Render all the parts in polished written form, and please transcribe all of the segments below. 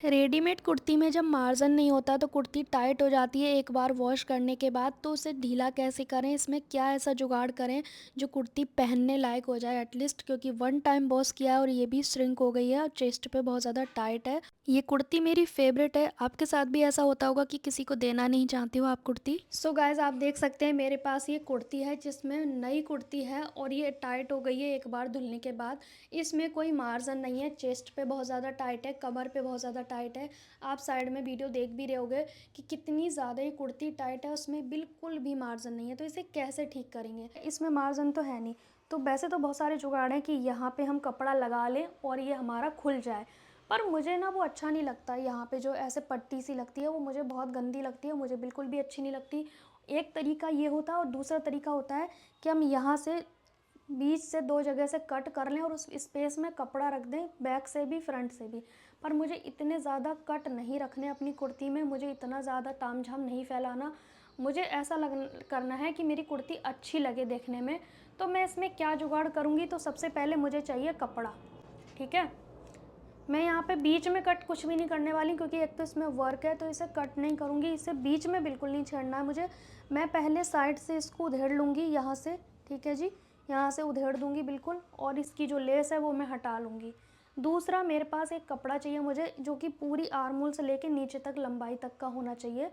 Readymade kurti में जब margin नहीं होता तो कुर्ती टाइट हो जाती है एक बार वॉश करने के बाद। तो उसे ढीला कैसे करें, इसमें क्या ऐसा जुगाड़ करें जो कुर्ती पहनने लायक हो जाए एटलीस्ट, क्योंकि वन टाइम वॉश किया है और ये भी श्रिंक हो गई है और चेस्ट पे बहुत ज़्यादा टाइट है। ये कुर्ती मेरी फेवरेट है। आपके साथ भी ऐसा होता होगा कि किसी को देना नहीं चाहती हो आप कुर्ती। सो गाइज, आप देख सकते हैं मेरे पास ये कुर्ती है जिसमें नई कुर्ती है और ये टाइट हो गई है एक बार धुलने के बाद। इसमें कोई मार्जिन नहीं है, चेस्ट पे बहुत ज़्यादा टाइट है, कमर पे बहुत ज़्यादा टाइट है। आप साइड में वीडियो देख भी रहे होगे कि कितनी ज़्यादा ये कुर्ती टाइट है, उसमें बिल्कुल भी मार्जिन नहीं है। तो इसे कैसे ठीक करेंगे, इसमें मार्जिन तो है नहीं। तो वैसे तो बहुत सारे जुगाड़ हैं कि यहाँ पे हम कपड़ा लगा लें और ये हमारा खुल जाए, पर मुझे ना वो अच्छा नहीं लगता। यहाँ पे जो ऐसे पट्टी सी लगती है वो मुझे बहुत गंदी लगती है, मुझे बिल्कुल भी अच्छी नहीं लगती। एक तरीका ये होता है और दूसरा तरीका होता है कि हम यहाँ से बीच से दो जगह से कट कर लें और उस स्पेस में कपड़ा रख दें, बैक से भी फ्रंट से भी। पर मुझे इतने ज़्यादा कट नहीं रखने अपनी कुर्ती में, मुझे इतना ज़्यादा तामझाम नहीं फैलाना। मुझे ऐसा करना है कि मेरी कुर्ती अच्छी लगे देखने में। तो मैं इसमें क्या जुगाड़ करूँगी, तो सबसे पहले मुझे चाहिए कपड़ा। ठीक है, मैं यहाँ पे बीच में कट कुछ भी नहीं करने वाली, क्योंकि एक तो इसमें वर्क है, तो इसे कट नहीं करूँगी, इसे बीच में बिल्कुल नहीं छेड़ना है मुझे। मैं पहले साइड से इसको उधेड़ लूँगी यहाँ से। ठीक है जी, यहाँ से उधेड़ दूँगी बिल्कुल, और इसकी जो लेस है वो मैं हटा लूँगी। दूसरा, मेरे पास एक कपड़ा चाहिए मुझे जो कि पूरी आर्मोल से लेके नीचे तक लंबाई तक का होना चाहिए।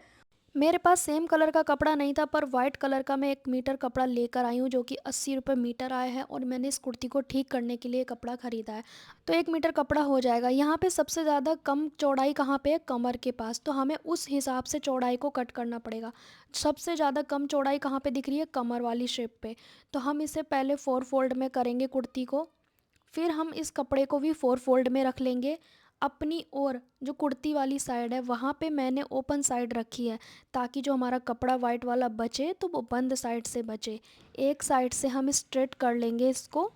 मेरे पास सेम कलर का कपड़ा नहीं था, पर वाइट कलर का मैं 1 मीटर कपड़ा लेकर आई हूँ जो कि 80 रुपये मीटर आया है, और मैंने इस कुर्ती को ठीक करने के लिए कपड़ा ख़रीदा है। तो 1 मीटर कपड़ा हो जाएगा। यहाँ पे सबसे ज़्यादा कम चौड़ाई कहाँ पे है, कमर के पास, तो हमें उस हिसाब से चौड़ाई को कट करना पड़ेगा। सबसे ज़्यादा कम चौड़ाई कहाँ पे दिख रही है, कमर वाली शेप पे। तो हम इसे पहले 4 फोल्ड में करेंगे कुर्ती को, फिर हम इस कपड़े को भी 4 फोल्ड में रख लेंगे। अपनी ओर जो कुर्ती वाली साइड है वहाँ पे मैंने ओपन साइड रखी है, ताकि जो हमारा कपड़ा वाइट वाला बचे तो वो बंद साइड से बचे। एक साइड से हम स्ट्रेट कर लेंगे इसको।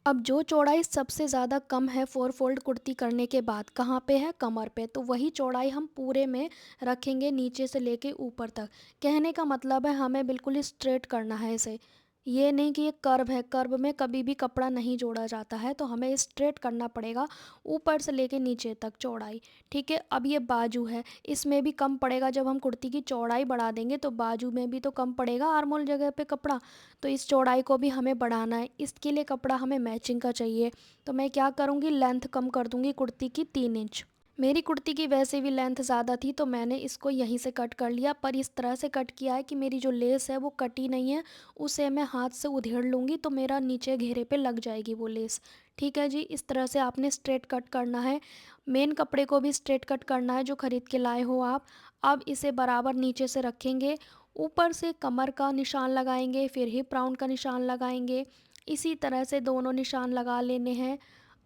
अब जो चौड़ाई सबसे ज़्यादा कम है 4 फोल्ड कुर्ती करने के बाद, कहाँ पे है, कमर पे, तो वही चौड़ाई हम पूरे में रखेंगे नीचे से लेके ऊपर तक। कहने का मतलब है हमें बिल्कुल स्ट्रेट करना है इसे। ये नहीं कि ये कर्व है, कर्व में कभी भी कपड़ा नहीं जोड़ा जाता है, तो हमें स्ट्रेट करना पड़ेगा ऊपर से लेके नीचे तक चौड़ाई। ठीक है, अब ये बाजू है, इसमें भी कम पड़ेगा। जब हम कुर्ती की चौड़ाई बढ़ा देंगे तो बाजू में भी तो कम पड़ेगा आर्मोल जगह पे कपड़ा। तो इस चौड़ाई को भी हमें बढ़ाना है, इसके लिए कपड़ा हमें मैचिंग का चाहिए। तो मैं क्या करूँगी, लेंथ कम कर दूँगी कुर्ती की 3 इंच। मेरी कुर्ती की वैसे भी लेंथ ज़्यादा थी, तो मैंने इसको यहीं से कट कर लिया, पर इस तरह से कट किया है कि मेरी जो लेस है वो कटी नहीं है। उसे मैं हाथ से उधेड़ लूँगी तो मेरा नीचे घेरे पे लग जाएगी वो लेस। ठीक है जी, इस तरह से आपने स्ट्रेट कट करना है। मेन कपड़े को भी स्ट्रेट कट करना है जो ख़रीद के लाए हो आप। अब इसे बराबर नीचे से रखेंगे, ऊपर से कमर का निशान लगाएंगे, फिर हिप राउंड का निशान लगाएंगे। इसी तरह से दोनों निशान लगा लेने हैं।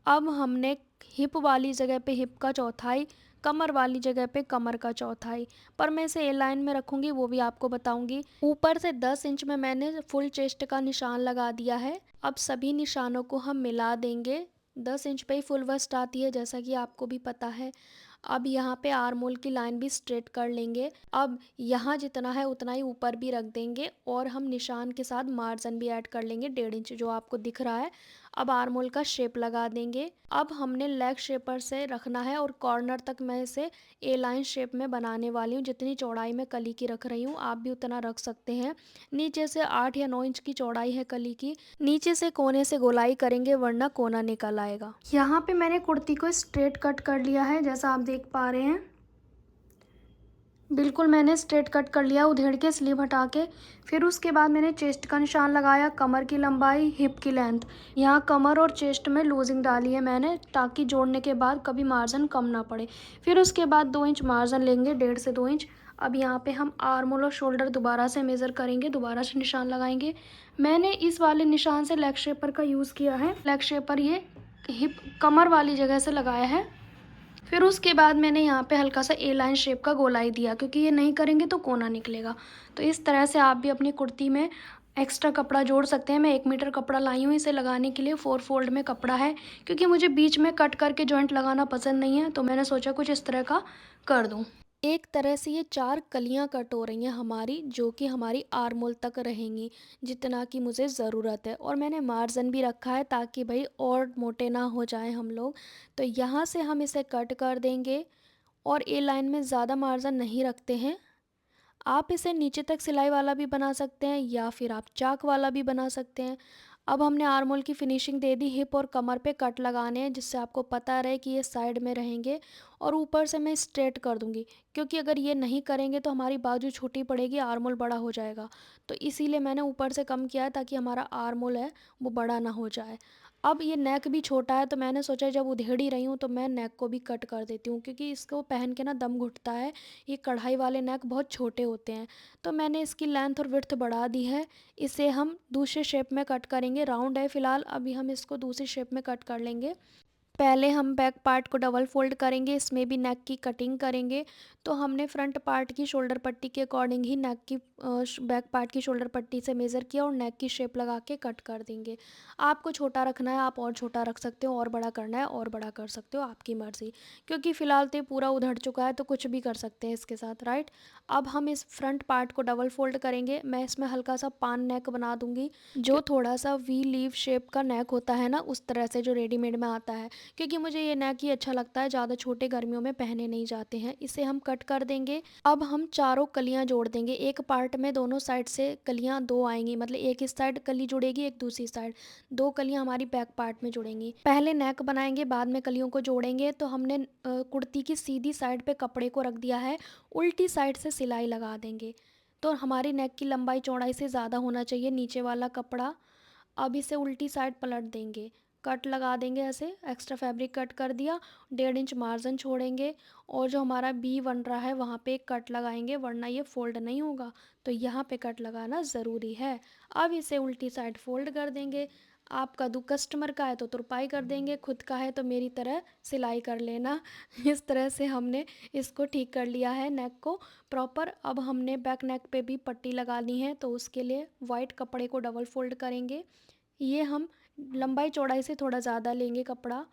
अब हमने हिप वाली जगह पे हिप का चौथाई, कमर वाली जगह पे कमर का चौथाई, पर मैं इसे ए लाइन में रखूँगी, वो भी आपको बताऊँगी। ऊपर से 10 इंच में मैंने फुल चेस्ट का निशान लगा दिया है। अब सभी निशानों को हम मिला देंगे। 10 इंच पे ही फुल वस्ट आती है, जैसा कि आपको भी पता है। अब यहाँ पे आर्मोल की लाइन भी स्ट्रेट कर लेंगे। अब यहाँ जितना है उतना ही ऊपर भी रख देंगे, और हम निशान के साथ मार्जिन भी ऐड कर लेंगे 1.5 इंच जो आपको दिख रहा है। अब आर्मोल का शेप लगा देंगे। अब हमने लेग शेपर से रखना है, और कॉर्नर तक मैं इसे ए लाइन शेप में बनाने वाली हूँ। जितनी चौड़ाई मैं कली की रख रही हूँ आप भी उतना रख सकते हैं। नीचे से 8 या 9 इंच की चौड़ाई है कली की। नीचे से कोने से गोलाई करेंगे वरना कोना निकल आएगा। यहाँ पे मैंने कुर्ती को स्ट्रेट कट कर लिया है, जैसा आप देख पा रहे हैं। बिल्कुल मैंने स्ट्रेट कट कर लिया उधेड़ के, स्लीव हटा के। फिर उसके बाद मैंने चेस्ट का निशान लगाया, कमर की लंबाई, हिप की लेंथ। यहाँ कमर और चेस्ट में लूजिंग डाली है मैंने, ताकि जोड़ने के बाद कभी मार्जिन कम ना पड़े। फिर उसके बाद 2 इंच मार्जिन लेंगे, 1.5 से 2 इंच। अब यहाँ पे हम आर्मोल और शोल्डर दोबारा से मेज़र करेंगे, दोबारा से निशान लगाएंगे। मैंने इस वाले निशान से लेग शेपर का यूज़ किया है। लेग शेपर ये हिप कमर वाली जगह से लगाया है। फिर उसके बाद मैंने यहाँ पे हल्का सा ए लाइन शेप का गोलाई दिया, क्योंकि ये नहीं करेंगे तो कोना निकलेगा। तो इस तरह से आप भी अपनी कुर्ती में एक्स्ट्रा कपड़ा जोड़ सकते हैं। मैं 1 मीटर कपड़ा लाई हूँ इसे लगाने के लिए। 4 फोल्ड में कपड़ा है, क्योंकि मुझे बीच में कट करके जॉइंट लगाना पसंद नहीं है, तो मैंने सोचा कुछ इस तरह का कर दूँ। एक तरह से ये 4 कलियां कट हो रही हैं हमारी, जो कि हमारी आर्मोल तक रहेंगी, जितना कि मुझे ज़रूरत है। और मैंने मार्जिन भी रखा है ताकि भाई और मोटे ना हो जाएं हम लोग। तो यहाँ से हम इसे कट कर देंगे। और ए लाइन में ज़्यादा मार्जिन नहीं रखते हैं। आप इसे नीचे तक सिलाई वाला भी बना सकते हैं या फिर आप चाक वाला भी बना सकते हैं। अब हमने आर्म होल की फिनिशिंग दे दी, हिप और कमर पे कट लगाने हैं जिससे आपको पता रहे कि ये साइड में रहेंगे। और ऊपर से मैं स्ट्रेट कर दूंगी, क्योंकि अगर ये नहीं करेंगे तो हमारी बाजू छोटी पड़ेगी, आर्म होल बड़ा हो जाएगा। तो इसीलिए मैंने ऊपर से कम किया है ताकि हमारा आर्म होल है वो बड़ा ना हो जाए। अब ये नेक भी छोटा है तो मैंने सोचा जब उधेड़ ही रही हूँ तो मैं नेक को भी कट कर देती हूँ, क्योंकि इसको पहन के ना दम घुटता है। ये कढ़ाई वाले नेक बहुत छोटे होते हैं। तो मैंने इसकी लेंथ और विड्थ बढ़ा दी है। इसे हम दूसरे शेप में कट करेंगे। राउंड है फ़िलहाल, अभी हम इसको दूसरी शेप में कट कर लेंगे। पहले हम बैक पार्ट को डबल फोल्ड करेंगे, इसमें भी नेक की कटिंग करेंगे। तो हमने फ्रंट पार्ट की शोल्डर पट्टी के अकॉर्डिंग ही नेक की बैक पार्ट की शोल्डर पट्टी से मेज़र किया और नेक की शेप लगा के कट कर देंगे। आपको छोटा रखना है आप और छोटा रख सकते हो, और बड़ा करना है और बड़ा कर सकते हो, आपकी मर्ज़ी। क्योंकि फ़िलहाल तो ये पूरा उधड़ चुका है तो कुछ भी कर सकते हैं इसके साथ, राइट। अब हम इस फ्रंट पार्ट को डबल फोल्ड करेंगे। मैं इसमें हल्का सा पान नेक बना दूंगी, जो थोड़ा सा वी लीव शेप का नेक होता है ना, उस तरह से जो रेडीमेड में आता है। क्योंकि मुझे ये नेक ही अच्छा लगता है, ज़्यादा छोटे गर्मियों में पहने नहीं जाते हैं। इसे हम कट कर देंगे। अब हम चारों कलियां जोड़ देंगे। एक पार्ट में दोनों साइड से कलियां दो आएंगी, मतलब एक इस साइड कली जुड़ेगी, एक दूसरी साइड। दो कलियां हमारी बैक पार्ट में जुड़ेंगी। पहले नेक बनाएंगे, बाद में कलियों को जोड़ेंगे। तो हमने कुर्ती की सीधी साइड पे कपड़े को रख दिया है, उल्टी साइड से सिलाई लगा देंगे। तो हमारी नेक की लंबाई चौड़ाई से ज़्यादा होना चाहिए नीचे वाला कपड़ा। अब इसे उल्टी साइड पलट देंगे, कट लगा देंगे, ऐसे एक्स्ट्रा फैब्रिक कट कर दिया। 1.5 इंच मार्जिन छोड़ेंगे और जो हमारा बी बन रहा है वहाँ पे एक कट लगाएंगे, वरना ये फोल्ड नहीं होगा। तो यहाँ पे कट लगाना ज़रूरी है। अब इसे उल्टी साइड फोल्ड कर देंगे। आपका कस्टमर का है तो तुरपाई कर देंगे, खुद का है तो मेरी तरह सिलाई कर लेना। इस तरह से हमने इसको ठीक कर लिया है नेक को प्रॉपर। अब हमने बैक नेक पे भी पट्टी लगानी है, तो उसके लिए वाइट कपड़े को डबल फोल्ड करेंगे। ये हम लंबाई चौड़ाई से थोड़ा ज़्यादा लेंगे कपड़ा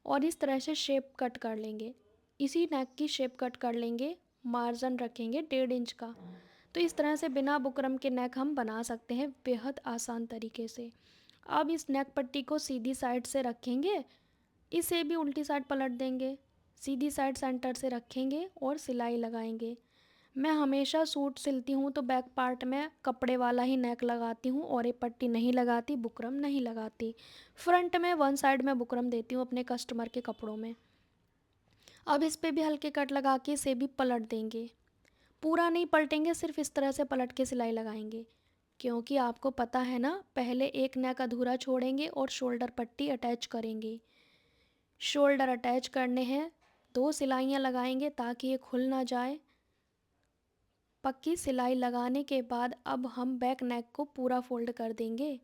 और इस तरह से शेप कट कर लेंगे। इसी नेक की शेप कट कर लेंगे, मार्जिन रखेंगे 1.5 इंच का। तो इस तरह से बिना बुकरम के नेक हम बना सकते हैं बेहद आसान तरीके से। अब इस नेक पट्टी को सीधी साइड से रखेंगे, इसे भी उल्टी साइड पलट देंगे, सीधी साइड सेंटर से रखेंगे और सिलाई लगाएंगे। मैं हमेशा सूट सिलती हूँ तो बैक पार्ट में कपड़े वाला ही नेक लगाती हूँ और ये पट्टी नहीं लगाती, बुकरम नहीं लगाती। फ्रंट में वन साइड में बुकरम देती हूँ अपने कस्टमर के कपड़ों में। अब इस पे भी हल्के कट लगा के इसे भी पलट देंगे। पूरा नहीं पलटेंगे, सिर्फ इस तरह से पलट के सिलाई लगाएंगे, क्योंकि आपको पता है ना, पहले एक नेक अधूरा छोड़ेंगे और शोल्डर पट्टी अटैच करेंगे। शोल्डर अटैच करने हैं, 2 सिलाइयाँ लगाएंगे ताकि ये खुल ना जाए। पक्की सिलाई लगाने के बाद अब हम बैक नेक को पूरा फोल्ड कर देंगे।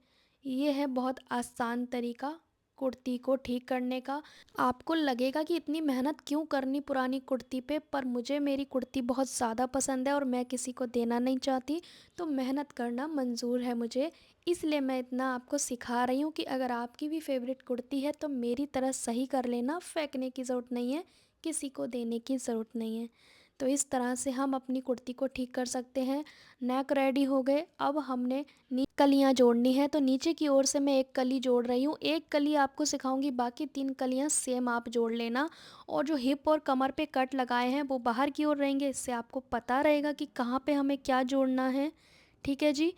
ये है बहुत आसान तरीका कुर्ती को ठीक करने का। आपको लगेगा कि इतनी मेहनत क्यों करनी पुरानी कुर्ती पे, पर मुझे मेरी कुर्ती बहुत ज़्यादा पसंद है और मैं किसी को देना नहीं चाहती, तो मेहनत करना मंजूर है मुझे। इसलिए मैं इतना आपको सिखा रही हूँ कि अगर आपकी भी फेवरेट कुर्ती है तो मेरी तरह सही कर लेना, फेंकने की ज़रूरत नहीं है, किसी को देने की ज़रूरत नहीं है। तो इस तरह से हम अपनी कुर्ती को ठीक कर सकते हैं। नेक रेडी हो गए। अब हमने कलियां जोड़नी है, तो नीचे की ओर से मैं एक कली जोड़ रही हूँ। एक कली आपको सिखाऊंगी, बाकी 3 कलियां सेम आप जोड़ लेना। और जो हिप और कमर पे कट लगाए हैं वो बाहर की ओर रहेंगे, इससे आपको पता रहेगा कि कहाँ पे हमें क्या जोड़ना है। ठीक है जी।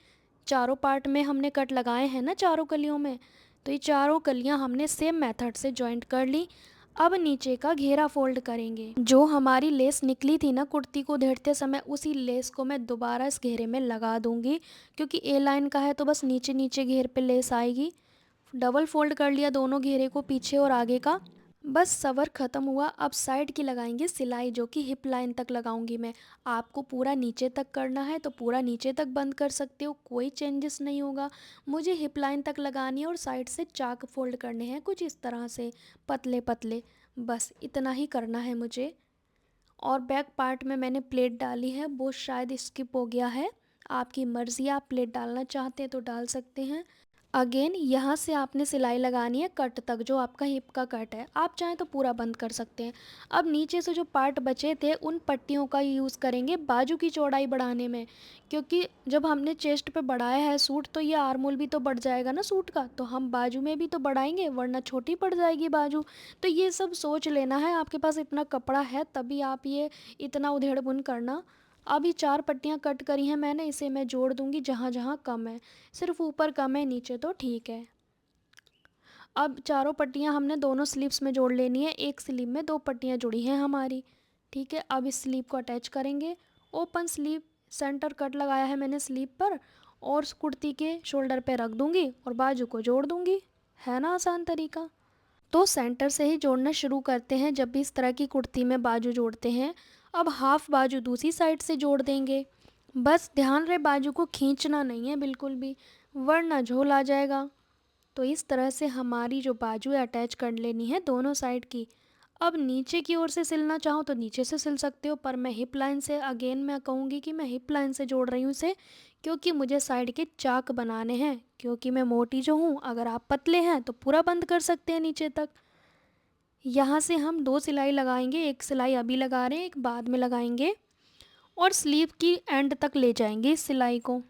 चारों पार्ट में हमने कट लगाए हैं ना, चारों कलियों में। तो ये चारों कलियां हमने सेम मेथड से जॉइंट कर ली। अब नीचे का घेरा फोल्ड करेंगे। जो हमारी लेस निकली थी ना कुर्ती को उधेड़ते समय, उसी लेस को मैं दोबारा इस घेरे में लगा दूंगी, क्योंकि ए लाइन का है तो बस नीचे नीचे घेर पे लेस आएगी। डबल फोल्ड कर लिया दोनों घेरे को, पीछे और आगे का। बस सवर ख़त्म हुआ। अब साइड की लगाएंगे सिलाई, जो कि हिप लाइन तक लगाऊंगी मैं। आपको पूरा नीचे तक करना है तो पूरा नीचे तक बंद कर सकते हो, कोई चेंजेस नहीं होगा। मुझे हिप लाइन तक लगानी है और साइड से चाक फोल्ड करने हैं कुछ इस तरह से, पतले पतले। बस इतना ही करना है मुझे। और बैक पार्ट में मैंने प्लेट डाली है, वो शायद स्किप हो गया है। आपकी मर्ज़ी, आप प्लेट डालना चाहते हैं तो डाल सकते हैं। अगेन यहाँ से आपने सिलाई लगानी है कट तक, जो आपका हिप का कट है। आप चाहें तो पूरा बंद कर सकते हैं। अब नीचे से जो पार्ट बचे थे उन पट्टियों का यूज़ करेंगे बाजू की चौड़ाई बढ़ाने में, क्योंकि जब हमने चेस्ट पे बढ़ाया है सूट तो ये आर्मोल भी तो बढ़ जाएगा ना सूट का, तो हम बाजू में भी तो बढ़ाएंगे, वरना छोटी पड़ जाएगी बाजू। तो ये सब सोच लेना है, आपके पास इतना कपड़ा है तभी आप ये इतना उधेड़ बुन करना। अभी 4 पट्टियाँ कट करी हैं मैंने, इसे मैं जोड़ दूँगी जहाँ जहाँ कम है, सिर्फ ऊपर कम है, नीचे तो ठीक है। अब चारों पट्टियाँ हमने दोनों स्लीव्स में जोड़ लेनी है, एक स्लीव में 2 पट्टियाँ जुड़ी हैं हमारी। ठीक है, अब इस स्लीव को अटैच करेंगे। ओपन स्लीव सेंटर कट लगाया है मैंने स्लीव पर, और उस कुर्ती के शोल्डर पे रख दूँगी और बाजू को जोड़ दूँगी। है ना आसान तरीका? तो सेंटर से ही जोड़ना शुरू करते हैं जब भी इस तरह की कुर्ती में बाजू जोड़ते हैं। अब हाफ बाजू दूसरी साइड से जोड़ देंगे। बस ध्यान रहे बाजू को खींचना नहीं है बिल्कुल भी, वरना झोल आ जाएगा। तो इस तरह से हमारी जो बाजू है अटैच कर लेनी है दोनों साइड की। अब नीचे की ओर से सिलना चाहो तो नीचे से सिल सकते हो, पर मैं हिप लाइन से, अगेन मैं कहूँगी कि मैं हिप लाइन से जोड़ रही हूँ इसे, क्योंकि मुझे साइड के चाक बनाने हैं। क्योंकि मैं मोटी जो हूँ, अगर आप पतले हैं तो पूरा बंद कर सकते हैं नीचे तक। यहाँ से हम 2 सिलाई लगाएंगे, एक सिलाई अभी लगा रहे हैं, एक बाद में लगाएंगे, और स्लीव की एंड तक ले जाएंगे इस सिलाई को।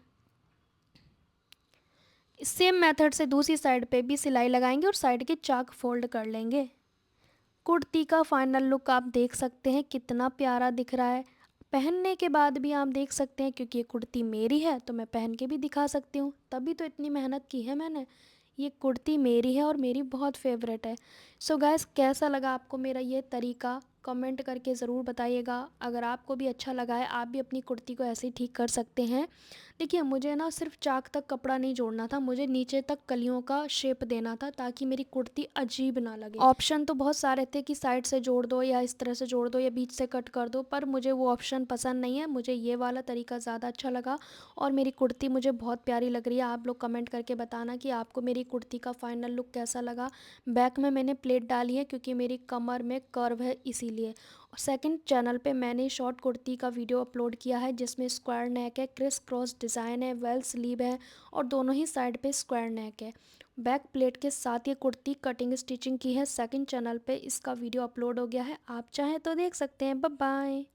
सेम मेथड से दूसरी साइड पे भी सिलाई लगाएंगे और साइड के चाक फोल्ड कर लेंगे। कुर्ती का फाइनल लुक आप देख सकते हैं कितना प्यारा दिख रहा है। पहनने के बाद भी आप देख सकते हैं, क्योंकि ये कुर्ती मेरी है तो मैं पहन के भी दिखा सकती हूँ, तभी तो इतनी मेहनत की है मैंने। ये कुर्ती मेरी है और मेरी बहुत फेवरेट है। सो गाइस, कैसा लगा आपको मेरा ये तरीका, कमेंट करके ज़रूर बताइएगा। अगर आपको भी अच्छा लगा है, आप भी अपनी कुर्ती को ऐसे ही ठीक कर सकते हैं। देखिए, मुझे ना सिर्फ चाक तक कपड़ा नहीं जोड़ना था, मुझे नीचे तक कलियों का शेप देना था ताकि मेरी कुर्ती अजीब ना लगे। ऑप्शन तो बहुत सारे थे कि साइड से जोड़ दो या इस तरह से जोड़ दो या बीच से कट कर दो, पर मुझे वो ऑप्शन पसंद नहीं है। मुझे ये वाला तरीका ज़्यादा अच्छा लगा और मेरी कुर्ती मुझे बहुत प्यारी लग रही है। आप लोग कमेंट करके बताना कि आपको मेरी कुर्ती का फाइनल लुक कैसा लगा। बैक में मैंने प्लेट डाली है क्योंकि मेरी कमर में कर्व है इसीलिए। सेकंड चैनल पे मैंने शॉर्ट कुर्ती का वीडियो अपलोड किया है जिसमें स्क्वायर नेक है, क्रिस क्रॉस डिज़ाइन है, वेल स्लीव है और दोनों ही साइड पे स्क्वायर नेक है। बैक प्लेट के साथ ये कुर्ती कटिंग स्टिचिंग की है। सेकंड चैनल पे इसका वीडियो अपलोड हो गया है, आप चाहें तो देख सकते हैं। Bye bye.